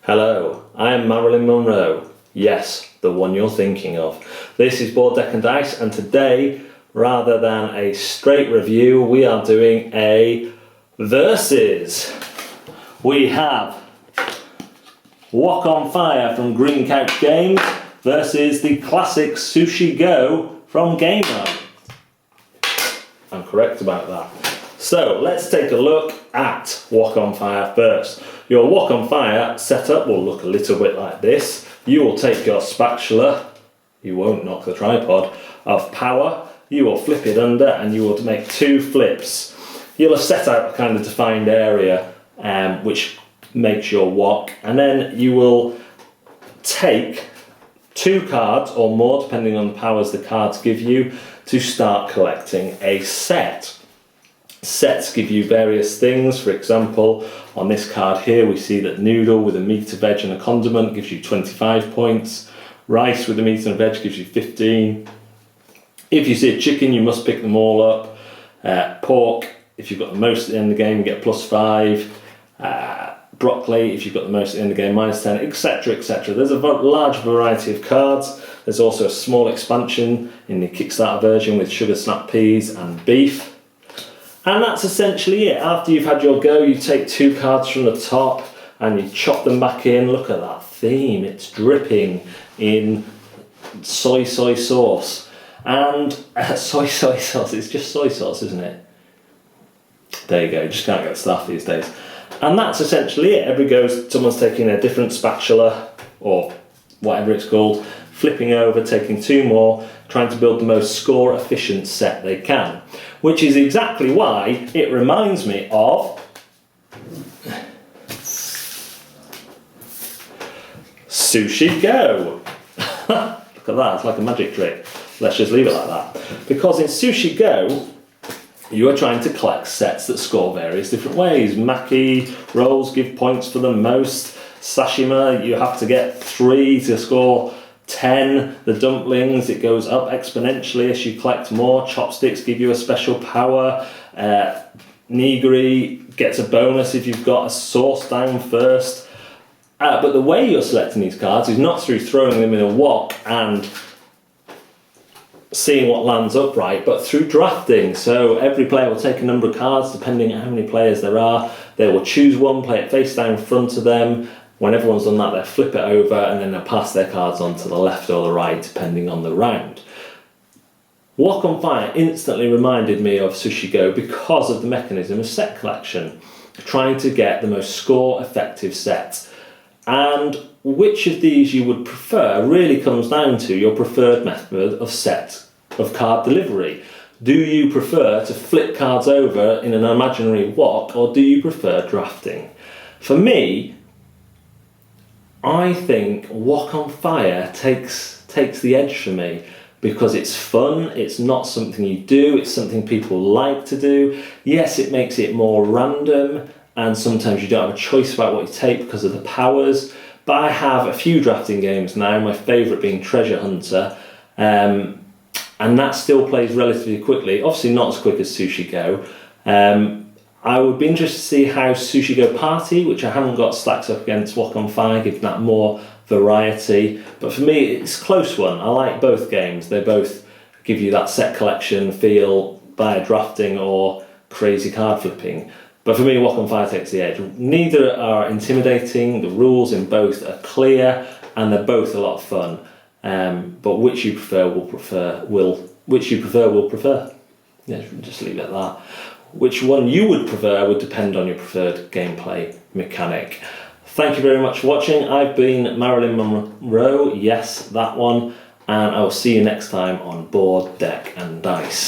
Hello, I am Marilyn Monroe. Yes, the one you're thinking of. This is Board, Deck and Dice, and today, rather than a straight review, we are doing a versus. We have Walk on Fire from Green Couch Games versus the classic Sushi Go from Gamer. I'm correct about that. So let's take a look at Walk on Fire first. Your Walk on Fire setup will look a little bit like this. You will take your spatula, you won't knock the tripod, of power, you will flip it under and you will make two flips. You'll have set out a kind of defined area which makes your wok, and then you will take two cards or more depending on the powers the cards give you to start collecting a set. Sets give you various things. For example, on this card here we see that noodle with a meat, a veg and a condiment gives you 25 points. Rice with a meat and a veg gives you 15. If you see a chicken you must pick them all up. Pork, if you've got the most at the end of the game you get +5. Broccoli, if you've got the most at the end of the game, -10, etc, etc. There's a large variety of cards. There's also a small expansion in the Kickstarter version with sugar snap peas and beef. And that's essentially it. After you've had your go, you take two cards from the top and you chop them back in. Look at that theme, it's dripping in soy sauce. And soy sauce, it's just soy sauce, isn't it? There you go, you just can't get stuff these days. And that's essentially it. Every go, someone's taking a different spatula, or whatever it's called, flipping over, taking two more, trying to build the most score efficient set they can. Which is exactly why it reminds me of Sushi Go. Look at that, it's like a magic trick. Let's just leave it like that. Because in Sushi Go, you are trying to collect sets that score various different ways. Maki rolls give points for the most. Sashima, you have to get 3 to score 10. The dumplings, it goes up exponentially as you collect more. Chopsticks give you a special power. Nigiri gets a bonus if you've got a sauce down first. But the way you're selecting these cards is not through throwing them in a wok and seeing what lands upright, but through drafting. So every player will take a number of cards depending on how many players there are. They will choose one, play it face down in front of them. When everyone's done that, they'll flip it over and then they'll pass their cards on to the left or the right depending on the round. Walk on Fire instantly reminded me of Sushi Go because of the mechanism of set collection, trying to get the most score effective set. And which of these you would prefer really comes down to your preferred method of card delivery. Do you prefer to flip cards over in an imaginary wok, or do you prefer drafting? For me, I think Walk on Fire takes the edge for me because it's fun, it's not something you do, it's something people like to do. Yes, it makes it more random and sometimes you don't have a choice about what you take because of the powers, but I have a few drafting games now, my favourite being Treasure Hunter, and that still plays relatively quickly, obviously not as quick as Sushi Go. I would be interested to see how Sushi Go Party, which I haven't got, stacks up against Walk on Fire, giving that more variety. But for me, it's a close one. I like both games. They both give you that set collection feel via drafting or crazy card flipping. But for me, Walk on Fire takes the edge. Neither are intimidating. The rules in both are clear, and they're both a lot of fun. But which you prefer will prefer. Yeah, just leave it at that. Which one you would prefer would depend on your preferred gameplay mechanic. Thank you very much for watching. I've been Marilyn Monroe, yes, that one, and I will see you next time on Board, Deck and Dice.